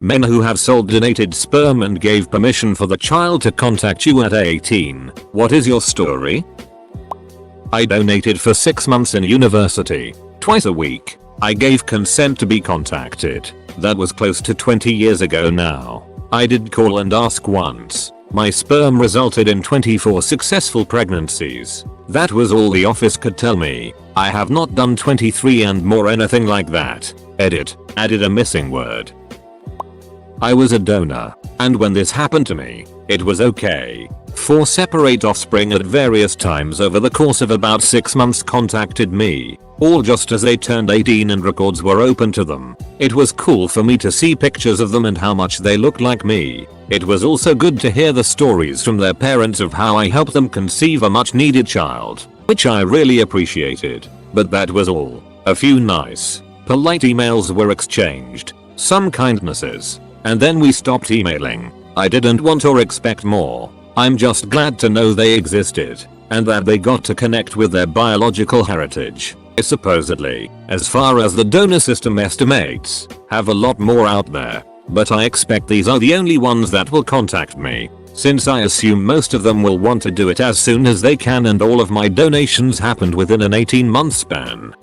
Men who have sold donated sperm and gave permission for the child to contact you at 18. What is your story? I donated for 6 months in university. Twice a week. I gave consent to be contacted. That was close to 20 years ago now. I did call and ask once. My sperm resulted in 24 successful pregnancies. That was all the office could tell me. I have not done 23 and more anything like that. Edit. Added a missing word. I was a donor. And when this happened to me, it was okay. 4 separate offspring at various times over the course of about 6 months contacted me. All just as they turned 18 and records were open to them. It was cool for me to see pictures of them and how much they looked like me. It was also good to hear the stories from their parents of how I helped them conceive a much needed child, which I really appreciated. But that was all. A few nice, polite emails were exchanged, some kindnesses, and then we stopped emailing. I didn't want or expect more. I'm just glad to know they existed, and that they got to connect with their biological heritage. I supposedly, as far as the donor system estimates, have a lot more out there, but I expect these are the only ones that will contact me, since I assume most of them will want to do it as soon as they can, and all of my donations happened within an 18-month span.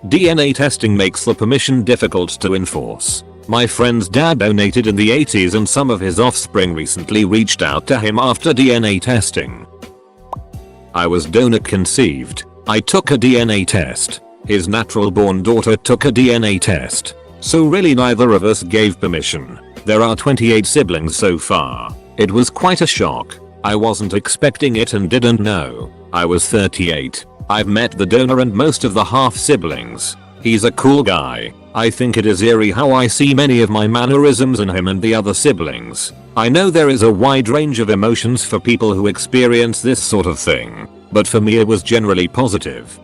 DNA testing makes the permission difficult to enforce. My friend's dad donated in the 80s and some of his offspring recently reached out to him after DNA testing. I was donor conceived. I took a DNA test. His natural born daughter took a DNA test. So really neither of us gave permission. There are 28 siblings so far. It was quite a shock. I wasn't expecting it and didn't know. I was 38. I've met the donor and most of the half siblings. He's a cool guy. I think it is eerie how I see many of my mannerisms in him and the other siblings. I know there is a wide range of emotions for people who experience this sort of thing, but for me it was generally positive.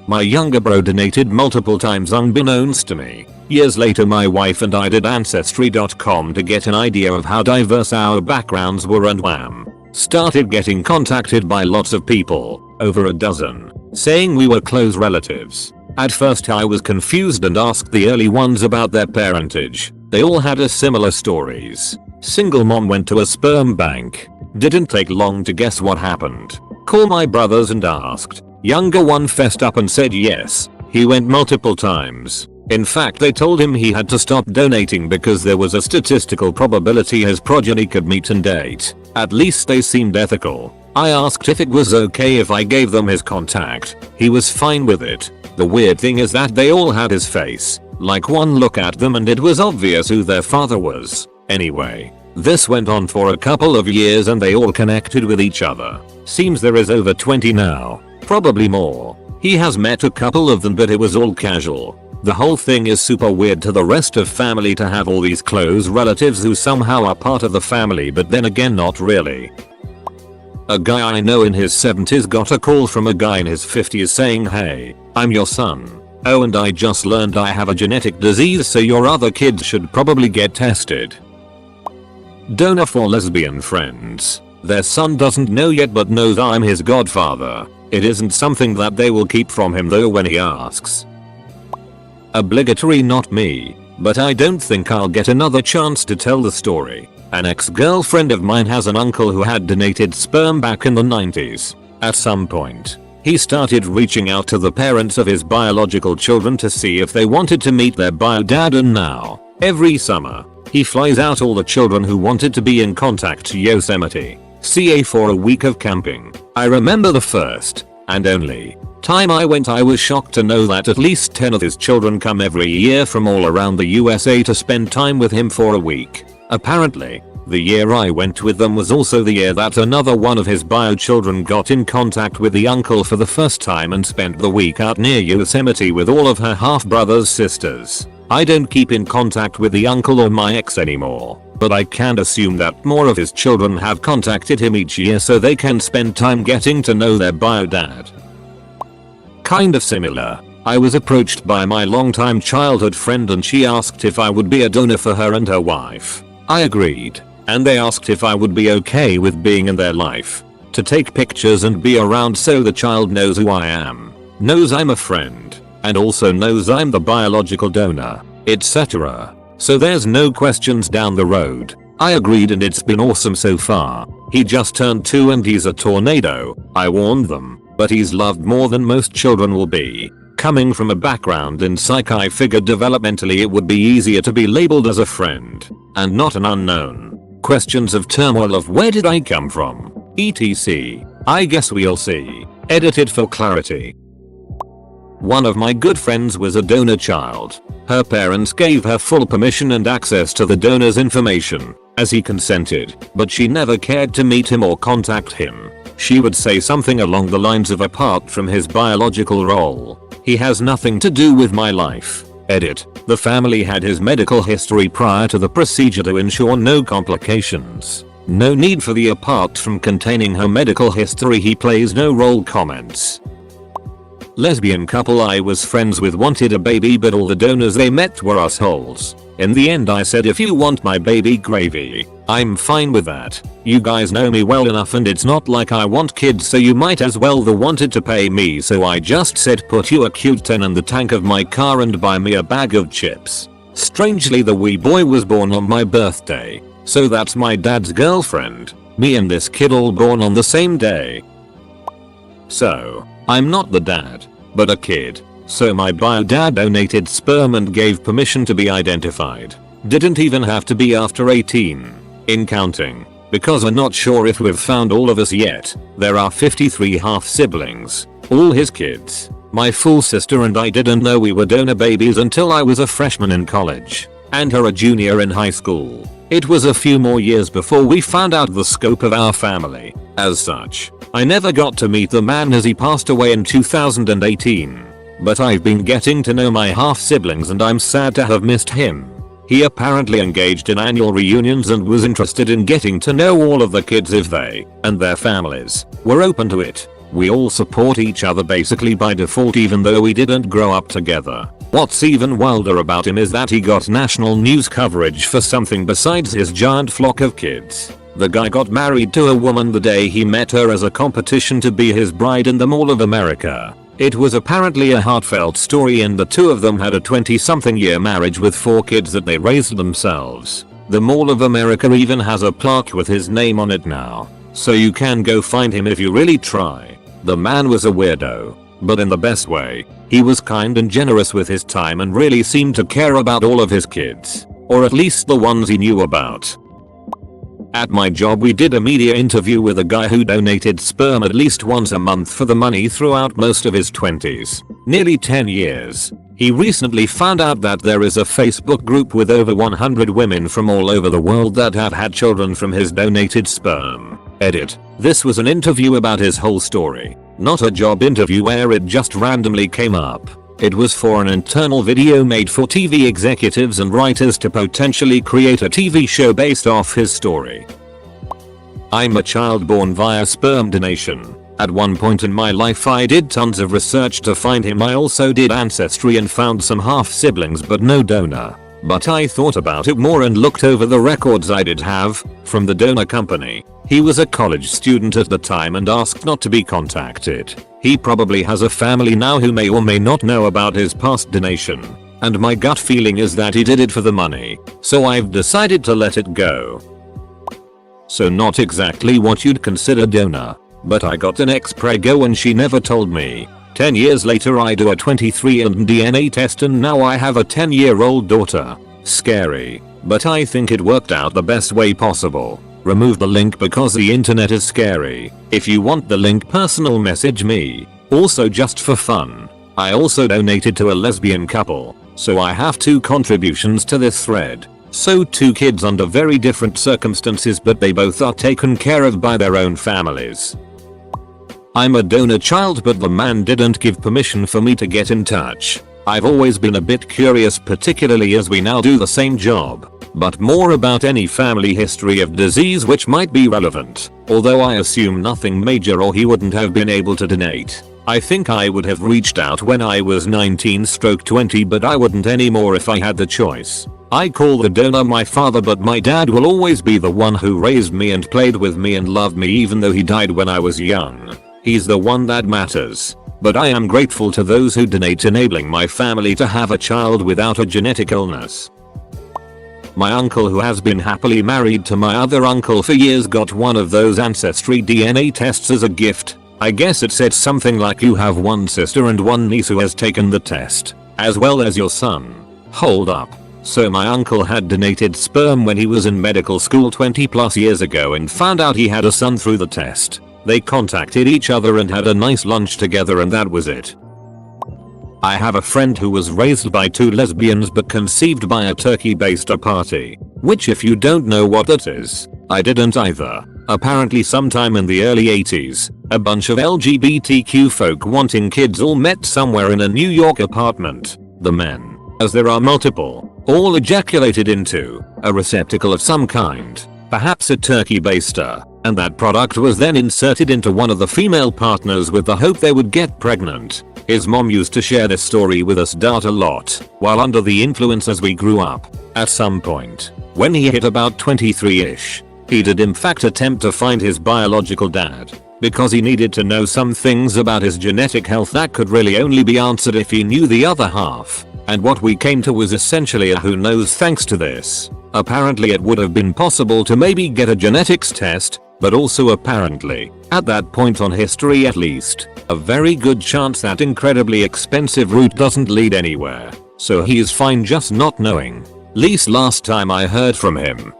My younger bro donated multiple times unbeknownst to me. Years later my wife and I did Ancestry.com to get an idea of how diverse our backgrounds were, and wham! Started getting contacted by lots of people, over a dozen, saying we were close relatives. At first I was confused and asked the early ones about their parentage. They all had a similar stories. Single mom went to a sperm bank. Didn't take long to guess what happened. Call my brothers and asked. Younger one fessed up and said yes. He went multiple times. In fact they told him he had to stop donating because there was a statistical probability his progeny could meet and date. At least they seemed ethical. I asked if it was okay if I gave them his contact. He was fine with it. The weird thing is that they all had his face. Like one look at them and it was obvious who their father was. Anyway, this went on for a couple of years and they all connected with each other. Seems there is over 20 now. Probably more. He has met a couple of them but it was all casual. The whole thing is super weird to the rest of family to have all these close relatives who somehow are part of the family but then again not really. A guy I know in his 70s got a call from a guy in his 50s saying, "Hey, I'm your son. Oh, and I just learned I have a genetic disease, so your other kids should probably get tested." Donor for lesbian friends. Their son doesn't know yet but knows I'm his godfather. It isn't something that they will keep from him though when he asks. Obligatory not me, but I don't think I'll get another chance to tell the story. An ex-girlfriend of mine has an uncle who had donated sperm back in the 90s. At some point, he started reaching out to the parents of his biological children to see if they wanted to meet their bio dad, and now, every summer, he flies out all the children who wanted to be in contact to Yosemite, CA for a week of camping. I remember the first, and only, time I went I was shocked to know that at least 10 of his children come every year from all around the USA to spend time with him for a week. Apparently, the year I went with them was also the year that another one of his bio children got in contact with the uncle for the first time and spent the week out near Yosemite with all of her half-brothers' sisters. I don't keep in contact with the uncle or my ex anymore, but I can assume that more of his children have contacted him each year so they can spend time getting to know their bio dad. Kind of similar. I was approached by my longtime childhood friend and she asked if I would be a donor for her and her wife. I agreed, and they asked if I would be okay with being in their life, to take pictures and be around so the child knows who I am, knows I'm a friend, and also knows I'm the biological donor, etc. so there's no questions down the road. I agreed and it's been awesome so far. He just turned 2 and he's a tornado. I warned them, but he's loved more than most children will be. Coming from a background in psych, I figured developmentally it would be easier to be labeled as a friend and not an unknown. Questions of turmoil of where did I come from? etc. I guess we'll see. Edited for clarity. One of my good friends was a donor child. Her parents gave her full permission and access to the donor's information, as he consented, but she never cared to meet him or contact him. She would say something along the lines of apart from his biological role, he has nothing to do with my life. Edit. The family had his medical history prior to the procedure to ensure no complications. No need for the apart from containing her medical history he plays no role comments. Lesbian couple I was friends with wanted a baby but all the donors they met were assholes. In the end I said if you want my baby gravy, I'm fine with that. You guys know me well enough and it's not like I want kids so you might as well the wanted to pay me so I just said put you a cute 10 in the tank of my car and buy me a bag of chips. Strangely the wee boy was born on my birthday, so that's my dad's girlfriend. Me and this kid all born on the same day. So, I'm not the dad, but a kid. So my bio dad donated sperm and gave permission to be identified. Didn't even have to be after 18. In counting. Because we're not sure if we've found all of us yet. There are 53 half siblings. All his kids. My full sister and I didn't know we were donor babies until I was a freshman in college. And her a junior in high school. It was a few more years before we found out the scope of our family. As such, I never got to meet the man as he passed away in 2018. But I've been getting to know my half siblings and I'm sad to have missed him. He apparently engaged in annual reunions and was interested in getting to know all of the kids if they, and their families, were open to it. We all support each other basically by default even though we didn't grow up together. What's even wilder about him is that he got national news coverage for something besides his giant flock of kids. The guy got married to a woman the day he met her as a competition to be his bride in the Mall of America. It was apparently a heartfelt story and the two of them had a 20-something year marriage with 4 kids that they raised themselves. The Mall of America even has a plaque with his name on it now. So you can go find him if you really try. The man was a weirdo, but in the best way. He was kind and generous with his time and really seemed to care about all of his kids. Or at least the ones he knew about. At my job we did a media interview with a guy who donated sperm at least once a month for the money throughout most of his 20s. Nearly 10 years. He recently found out that there is a Facebook group with over 100 women from all over the world that have had children from his donated sperm. Edit. This was an interview about his whole story, not a job interview where it just randomly came up. It was for an internal video made for TV executives and writers to potentially create a TV show based off his story. I'm a child born via sperm donation. At one point in my life I did tons of research to find him. I also did Ancestry and found some half siblings but no donor. But I thought about it more and looked over the records I did have from the donor company. He was a college student at the time and asked not to be contacted. He probably has a family now who may or may not know about his past donation. And my gut feeling is that he did it for the money. So I've decided to let it go. So not exactly what you'd consider donor. But I got an ex-prego and she never told me. 10 years later I do a 23andMe DNA test and now I have a 10-year-old daughter. Scary. But I think it worked out the best way possible. Remove the link because the internet is scary. If you want the link, personal message me. Also just for fun. I also donated to a lesbian couple. So I have 2 contributions to this thread. So 2 kids under very different circumstances but they both are taken care of by their own families. I'm a donor child but the man didn't give permission for me to get in touch. I've always been a bit curious, particularly as we now do the same job, but more about any family history of disease which might be relevant, although I assume nothing major or he wouldn't have been able to donate. I think I would have reached out when I was 19/20 but I wouldn't anymore if I had the choice. I call the donor my father but my dad will always be the one who raised me and played with me and loved me even though he died when I was young. He's the one that matters. But I am grateful to those who donate, enabling my family to have a child without a genetic illness. My uncle, who has been happily married to my other uncle for years, got one of those ancestry DNA tests as a gift. I guess it said something like you have one sister and one niece who has taken the test, as well as your son. Hold up. So my uncle had donated sperm when he was in medical school 20 plus years ago and found out he had a son through the test. They contacted each other and had a nice lunch together, and that was it. I have a friend who was raised by two lesbians but conceived by a turkey-baster party, which, if you don't know what that is, I didn't either. Apparently sometime in the early 80s, a bunch of LGBTQ folk wanting kids all met somewhere in a New York apartment. The men, as there are multiple, all ejaculated into a receptacle of some kind, perhaps a turkey baster, and that product was then inserted into one of the female partners with the hope they would get pregnant. His mom used to share this story with us a lot while under the influence as we grew up. At some point, when he hit about 23ish, he did in fact attempt to find his biological dad, because he needed to know some things about his genetic health that could really only be answered if he knew the other half. And what we came to was essentially a who knows thanks to this. Apparently it would have been possible to maybe get a genetics test, but also apparently, at that point on history at least, a very good chance that incredibly expensive route doesn't lead anywhere. So he is fine just not knowing. Least last time I heard from him.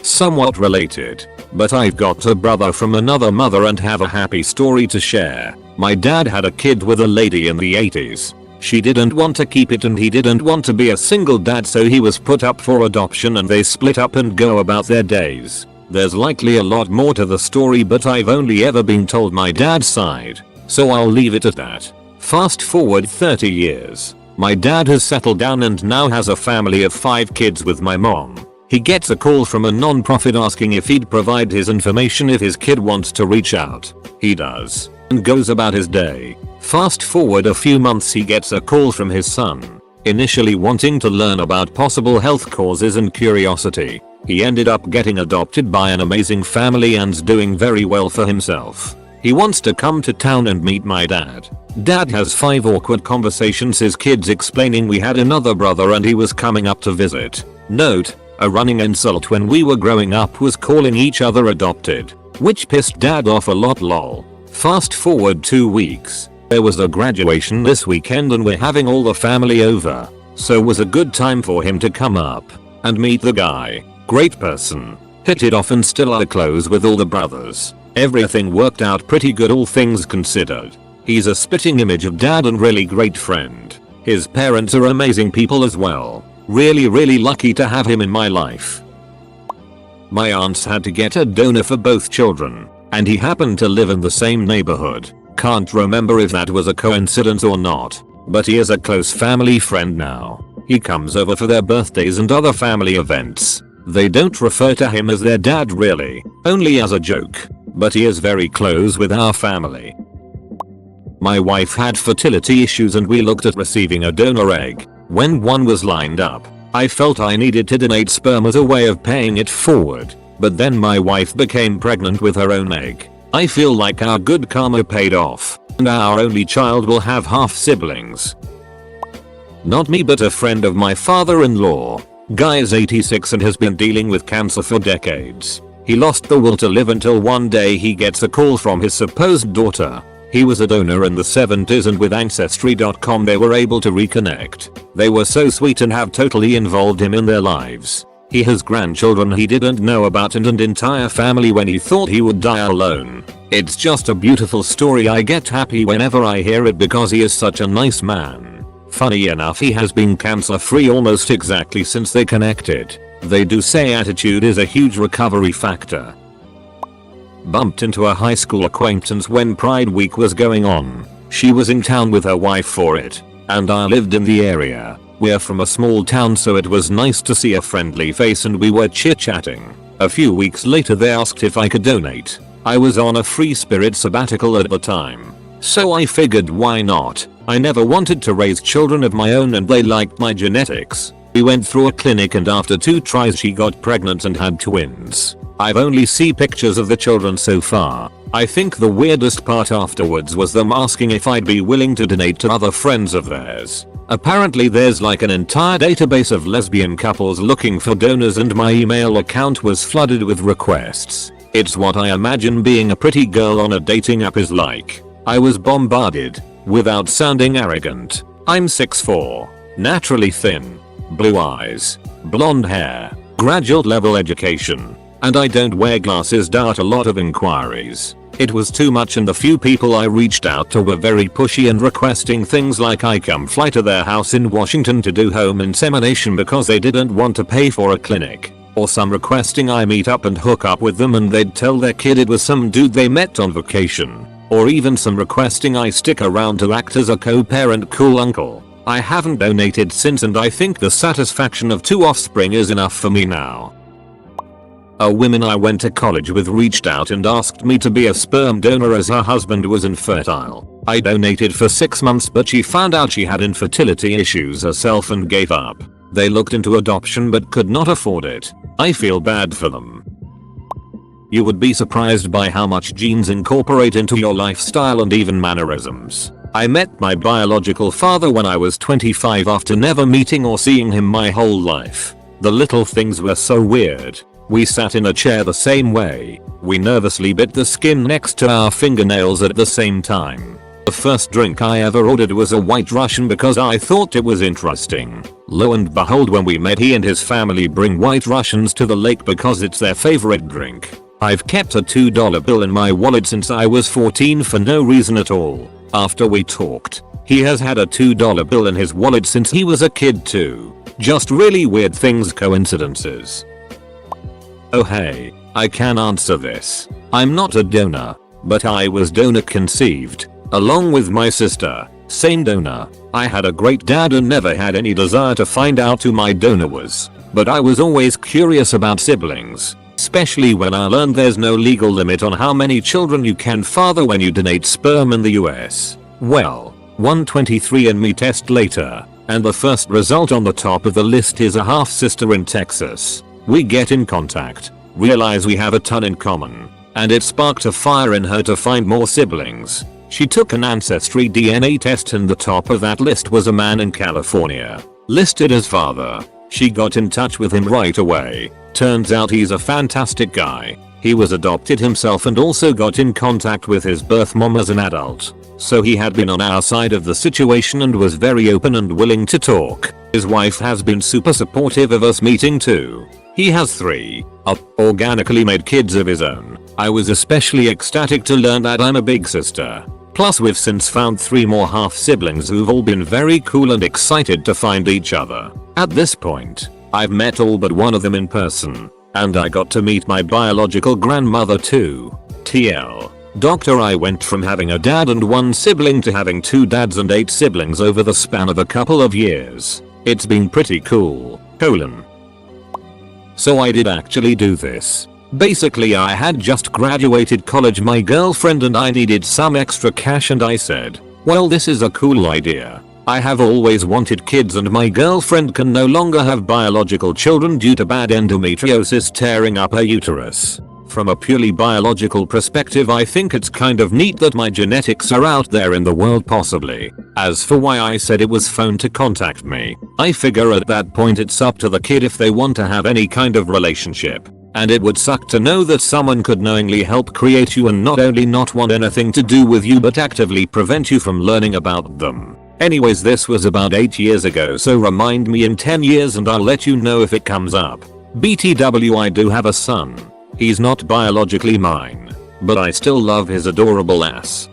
Somewhat related, but I've got a brother from another mother and have a happy story to share. My dad had a kid with a lady in the 80s. She didn't want to keep it and he didn't want to be a single dad, so he was put up for adoption and they split up and go about their days. There's likely a lot more to the story, but I've only ever been told my dad's side, so I'll leave it at that. Fast forward 30 years. My dad has settled down and now has a family of 5 kids with my mom. He gets a call from a non-profit asking if he'd provide his information if his kid wants to reach out. He does, and goes about his day. Fast forward a few months, he gets a call from his son, initially wanting to learn about possible health causes and curiosity. He ended up getting adopted by an amazing family and's doing very well for himself. He wants to come to town and meet my dad. Dad has 5 awkward conversations, his kids explaining we had another brother and he was coming up to visit. Note, a running insult when we were growing up was calling each other adopted, which pissed dad off a lot lol. Fast forward 2 weeks. There was a graduation this weekend and we're having all the family over, so was a good time for him to come up and meet the guy. Great person. Hit it off and still are close with all the brothers. Everything worked out pretty good all things considered. He's a spitting image of dad and really great friend. His parents are amazing people as well. Really lucky to have him in my life. My aunts had to get a donor for both children, and he happened to live in the same neighborhood. Can't remember if that was a coincidence or not, but he is a close family friend now. He comes over for their birthdays and other family events. They don't refer to him as their dad really, only as a joke, but he is very close with our family. My wife had fertility issues and we looked at receiving a donor egg. When one was lined up, I felt I needed to donate sperm as a way of paying it forward, but then my wife became pregnant with her own egg. I feel like our good karma paid off, and our only child will have half siblings. Not me, but a friend of my father-in-law. Guy is 86 and has been dealing with cancer for decades. He lost the will to live until one day he gets a call from his supposed daughter. He was a donor in the 70s and with Ancestry.com they were able to reconnect. They were so sweet and have totally involved him in their lives. He has grandchildren he didn't know about and an entire family when he thought he would die alone. It's just a beautiful story. I get happy whenever I hear it because he is such a nice man. Funny enough, he has been cancer free almost exactly since they connected. They do say attitude is a huge recovery factor. Bumped into a high school acquaintance when Pride Week was going on. She was in town with her wife for it, and I lived in the area. We're from a small town, so it was nice to see a friendly face and we were chit-chatting. A few weeks later they asked if I could donate. I was on a free spirit sabbatical at the time, so I figured why not. I never wanted to raise children of my own and they liked my genetics. We went through a clinic and after 2 tries she got pregnant and had twins. I've only seen pictures of the children so far, I think the weirdest part afterwards was them asking if I'd be willing to donate to other friends of theirs. Apparently there's like an entire database of lesbian couples looking for donors and my email account was flooded with requests. It's what I imagine being a pretty girl on a dating app is like. I was bombarded. Without sounding arrogant, I'm 6'4", naturally thin, blue eyes, blonde hair, graduate level education, and I don't wear glasses. A lot of inquiries. It was too much and the few people I reached out to were very pushy and requesting things like I come fly to their house in Washington to do home insemination because they didn't want to pay for a clinic. Or some requesting I meet up and hook up with them and they'd tell their kid it was some dude they met on vacation. Or even some requesting I stick around to act as a co-parent cool uncle. I haven't donated since and I think the satisfaction of 2 offspring is enough for me now. A woman I went to college with reached out and asked me to be a sperm donor as her husband was infertile. I donated for 6 months but she found out she had infertility issues herself and gave up. They looked into adoption but could not afford it. I feel bad for them. You would be surprised by how much genes incorporate into your lifestyle and even mannerisms. I met my biological father when I was 25 after never meeting or seeing him my whole life. The little things were so weird. We sat in a chair the same way. We nervously bit the skin next to our fingernails at the same time. The first drink I ever ordered was a White Russian because I thought it was interesting. Lo and behold, when we met, he and his family bring White Russians to the lake because it's their favorite drink. I've kept a $2 bill in my wallet since I was 14 for no reason at all. After we talked, he has had a $2 bill in his wallet since he was a kid too. Just really weird things, coincidences. Oh hey, I can answer this. I'm not a donor, but I was donor conceived, along with my sister, same donor. I had a great dad and never had any desire to find out who my donor was, but I was always curious about siblings, especially when I learned there's no legal limit on how many children you can father when you donate sperm in the US. Well, one 23andMe test later, and the first result on the top of the list is a half sister in Texas. We get in contact, realize we have a ton in common, and it sparked a fire in her to find more siblings. She took an ancestry DNA test and the top of that list was a man in California, listed as father. She got in touch with him right away. Turns out he's a fantastic guy. He was adopted himself and also got in contact with his birth mom as an adult. So he had been on our side of the situation and was very open and willing to talk. His wife has been super supportive of us meeting too. He has 3 organically made kids of his own. I was especially ecstatic to learn that I'm a big sister. Plus we've since found 3 more half siblings who've all been very cool and excited to find each other. At this point, I've met all but one of them in person, and I got to meet my biological grandmother too. TL. Doctor, I went from having a dad and 1 sibling to having 2 dads and 8 siblings over the span of a couple of years. It's been pretty cool. So I did actually do this. Basically I had just graduated college, my girlfriend and I needed some extra cash and I said, well, this is a cool idea. I have always wanted kids and my girlfriend can no longer have biological children due to bad endometriosis tearing up her uterus. From a purely biological perspective, I think it's kind of neat that my genetics are out there in the world possibly. As for why I said it was phone to contact me, I figure at that point it's up to the kid if they want to have any kind of relationship. And it would suck to know that someone could knowingly help create you and not only not want anything to do with you but actively prevent you from learning about them. Anyways, this was about 8 years ago, so remind me in 10 years and I'll let you know if it comes up. BTW, I do have a son. He's not biologically mine, but I still love his adorable ass.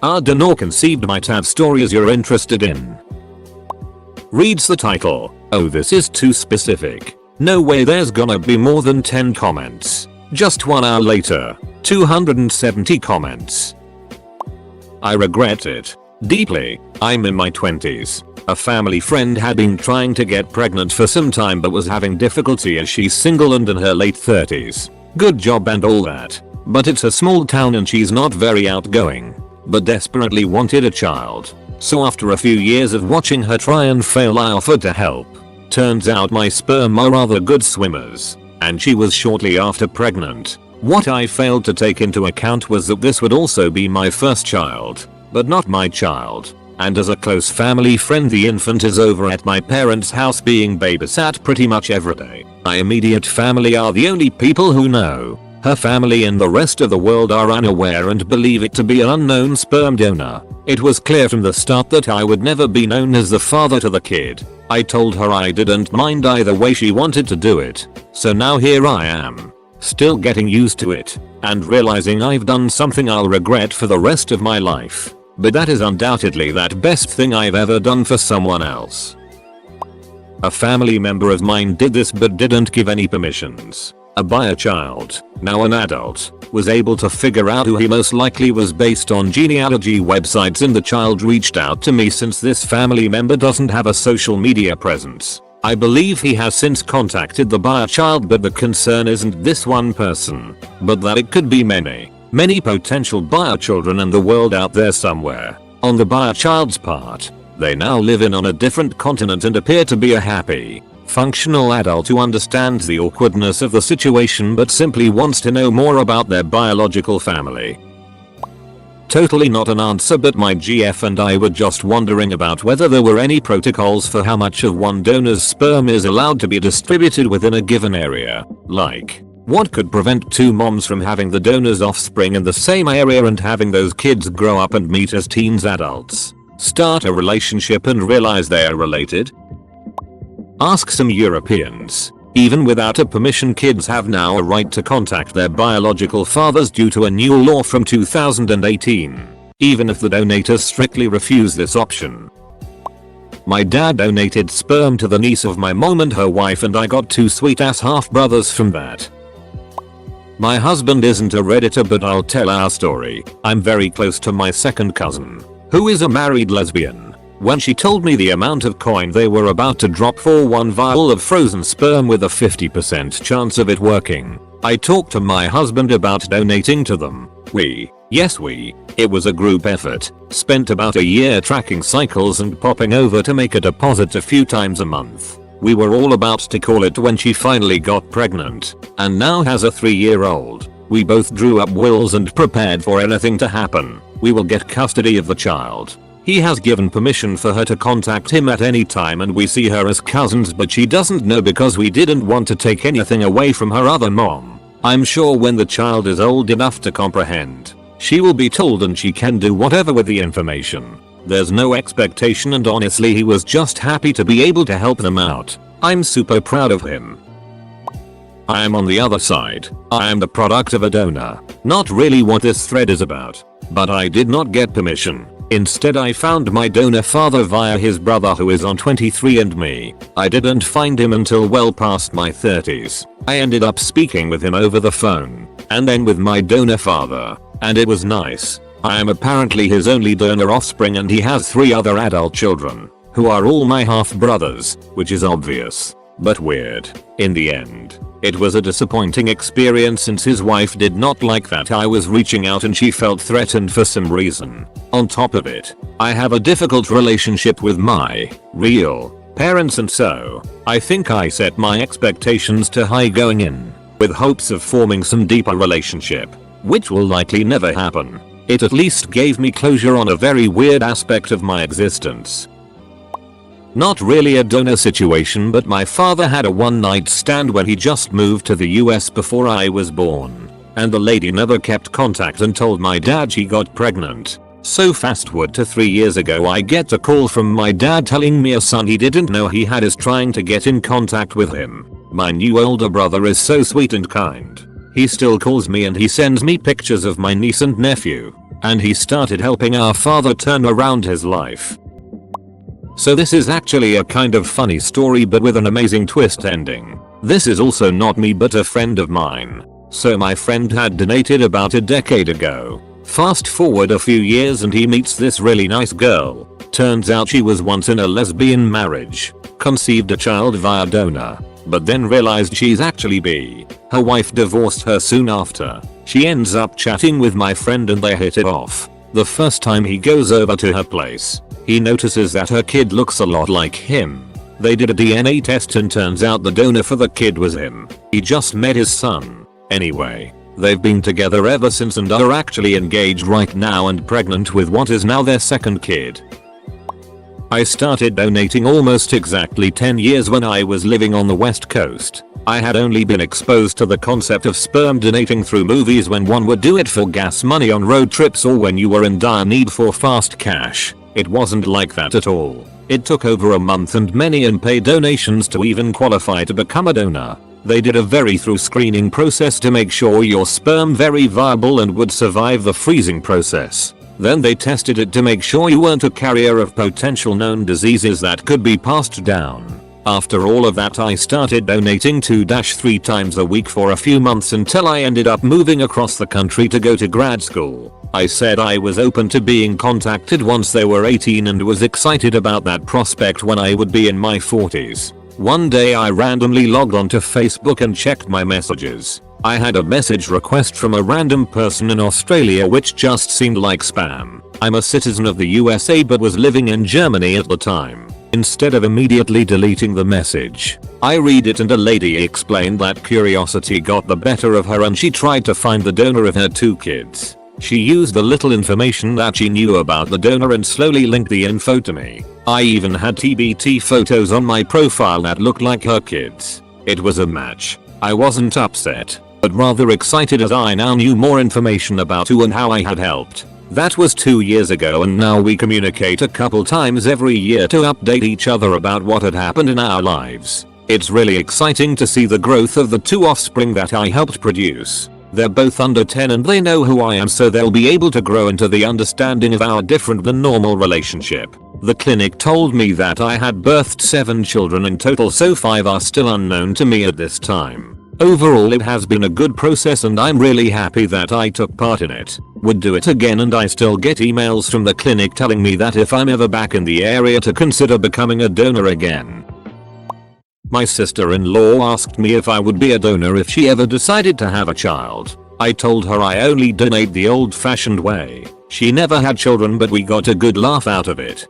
Our donor conceived might have stories you're interested in. Reads the title. Oh, this is too specific. No way, there's gonna be more than 10 comments. Just 1 hour later, 270 comments. I regret it deeply. I'm in my 20s. A family friend had been trying to get pregnant for some time but was having difficulty as she's single and in her late 30s. Good job and all that. But it's a small town and she's not very outgoing, but desperately wanted a child. So after a few years of watching her try and fail, I offered to help. Turns out my sperm are rather good swimmers, and she was shortly after pregnant. What I failed to take into account was that this would also be my first child, but not my child. And as a close family friend, the infant is over at my parents' house being babysat pretty much every day. My immediate family are the only people who know. Her family and the rest of the world are unaware and believe it to be an unknown sperm donor. It was clear from the start that I would never be known as the father to the kid. I told her I didn't mind either way she wanted to do it. So now here I am, still getting used to it, and realizing I've done something I'll regret for the rest of my life. But that is undoubtedly that best thing I've ever done for someone else. A family member of mine did this but didn't give any permissions. A buyer child, now an adult, was able to figure out who he most likely was based on genealogy websites, and the child reached out to me since this family member doesn't have a social media presence. I believe he has since contacted the buyer child, but the concern isn't this one person, but that it could be many potential buyer children in the world out there somewhere. On the buyer child's part, they now live on a different continent and appear to be a happy, functional adult who understands the awkwardness of the situation but simply wants to know more about their biological family. Totally not an answer, but my GF and I were just wondering about whether there were any protocols for how much of one donor's sperm is allowed to be distributed within a given area. Like, what could prevent two moms from having the donor's offspring in the same area and having those kids grow up and meet as teens adults, start a relationship and realize they are related? Ask some Europeans. Even without a permission, kids have now a right to contact their biological fathers due to a new law from 2018, even if the donators strictly refuse this option. My dad donated sperm to the niece of my mom and her wife, and I got 2 sweet ass half brothers from that. My husband isn't a Redditor, but I'll tell our story. I'm very close to my second cousin, who is a married lesbian. When she told me the amount of coin they were about to drop for one vial of frozen sperm with a 50% chance of it working, I talked to my husband about donating to them. It was a group effort, spent about a year tracking cycles and popping over to make a deposit a few times a month. We were all about to call it when she finally got pregnant, and now has a 3-year-old. We both drew up wills and prepared for anything to happen. We will get custody of the child. He has given permission for her to contact him at any time, and we see her as cousins, but she doesn't know because we didn't want to take anything away from her other mom. I'm sure when the child is old enough to comprehend, she will be told and she can do whatever with the information. There's no expectation, and honestly he was just happy to be able to help them out. I'm super proud of him. I am on the other side. I am the product of a donor. Not really what this thread is about, but I did not get permission. Instead, I found my donor father via his brother, who is on 23andMe. I didn't find him until well past my 30s. I ended up speaking with him over the phone, and then with my donor father, and it was nice. I am apparently his only donor offspring, and he has 3 other adult children, who are all my half brothers, which is obvious, but weird. In the end, it was a disappointing experience since his wife did not like that I was reaching out and she felt threatened for some reason. On top of it, I have a difficult relationship with my real parents, and so I think I set my expectations too high going in, with hopes of forming some deeper relationship, which will likely never happen. It at least gave me closure on a very weird aspect of my existence. Not really a donor situation, but my father had a one-night stand when he just moved to the US before I was born, and the lady never kept contact and told my dad she got pregnant. So fast forward to 3 years ago, I get a call from my dad telling me a son he didn't know he had is trying to get in contact with him. My new older brother is so sweet and kind. He still calls me and he sends me pictures of my niece and nephew, and he started helping our father turn around his life. So this is actually a kind of funny story, but with an amazing twist ending. This is also not me but a friend of mine. So my friend had donated about a decade ago. Fast forward a few years and he meets this really nice girl. Turns out she was once in a lesbian marriage, conceived a child via donor, but then realized she's actually bi. Her wife divorced her soon after. She ends up chatting with my friend and they hit it off. The first time he goes over to her place, he notices that her kid looks a lot like him. They did a DNA test and turns out the donor for the kid was him. He just met his son. Anyway, They've been together ever since and are actually engaged right now and pregnant with what is now their second kid. I started donating almost exactly 10 years when I was living on the West Coast. I had only been exposed to the concept of sperm donating through movies when one would do it for gas money on road trips or when you were in dire need for fast cash. It wasn't like that at all. It took over a month and many unpaid donations to even qualify to become a donor. They did a very thorough screening process to make sure your sperm very viable and would survive the freezing process. Then they tested it to make sure you weren't a carrier of potential known diseases that could be passed down. After all of that, I started donating 2-3 times a week for a few months until I ended up moving across the country to go to grad school. I said I was open to being contacted once they were 18 and was excited about that prospect when I would be in my 40s. One day I randomly logged onto Facebook and checked my messages. I had a message request from a random person in Australia which just seemed like spam. I'm a citizen of the USA but was living in Germany at the time. Instead of immediately deleting the message, I read it and a lady explained that curiosity got the better of her and she tried to find the donor of her 2 kids. She used the little information that she knew about the donor and slowly linked the info to me. I even had TBT photos on my profile that looked like her kids. It was a match. I wasn't upset, but rather excited as I now knew more information about who and how I had helped. That was 2 years ago and now we communicate a couple times every year to update each other about what had happened in our lives. It's really exciting to see the growth of the 2 offspring that I helped produce. They're both under 10 and they know who I am, so they'll be able to grow into the understanding of our different than normal relationship. The clinic told me that I had birthed 7 children in total, so 5 are still unknown to me at this time. Overall it has been a good process and I'm really happy that I took part in it. Would do it again, and I still get emails from the clinic telling me that if I'm ever back in the area to consider becoming a donor again. My sister-in-law asked me if I would be a donor if she ever decided to have a child. I told her I only donate the old-fashioned way. She never had children but we got a good laugh out of it.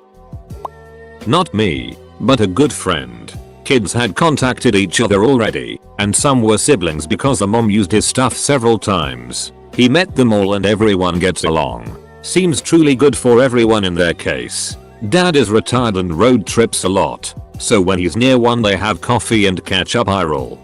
Not me, but a good friend. Kids had contacted each other already, and some were siblings because the mom used his stuff several times. He met them all and everyone gets along. Seems truly good for everyone in their case. Dad is retired and road trips a lot, so when he's near one they have coffee and catch up IRL.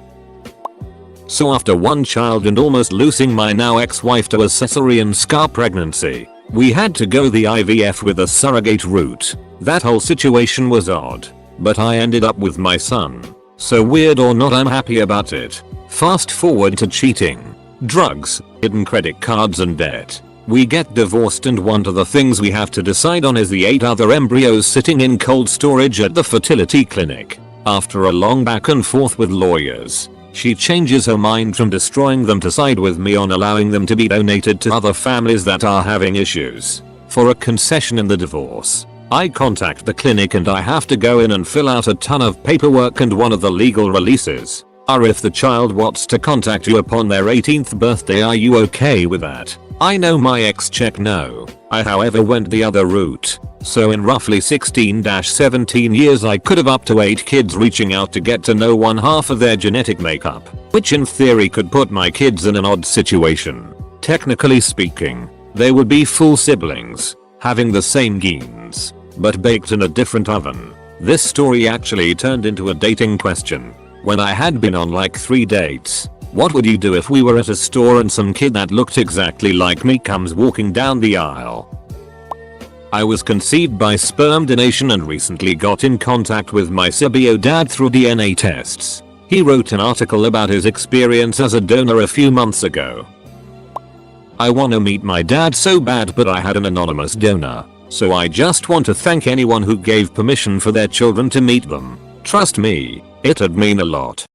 So after 1 child and almost losing my now ex-wife to a cesarean scar pregnancy, we had to go the IVF with a surrogate route. That whole situation was odd, but I ended up with my son. So weird or not, I'm happy about it. Fast forward to cheating, drugs, hidden credit cards and debt. We get divorced and one of the things we have to decide on is the 8 other embryos sitting in cold storage at the fertility clinic. After a long back and forth with lawyers, she changes her mind from destroying them to side with me on allowing them to be donated to other families that are having issues. For a concession in the divorce, I contact the clinic and I have to go in and fill out a ton of paperwork, and one of the legal releases are if the child wants to contact you upon their 18th birthday, are you okay with that? I know my ex checked no. I however went the other route. So in roughly 16-17 years I could have up to 8 kids reaching out to get to know one half of their genetic makeup, which in theory could put my kids in an odd situation. Technically speaking, they would be full siblings, having the same genes, but baked in a different oven. This story actually turned into a dating question. When I had been on like 3 dates, what would you do if we were at a store and some kid that looked exactly like me comes walking down the aisle? I was conceived by sperm donation and recently got in contact with my Sibio dad through DNA tests. He wrote an article about his experience as a donor a few months ago. I wanna meet my dad so bad, but I had an anonymous donor. So I just want to thank anyone who gave permission for their children to meet them. Trust me, it'd mean a lot.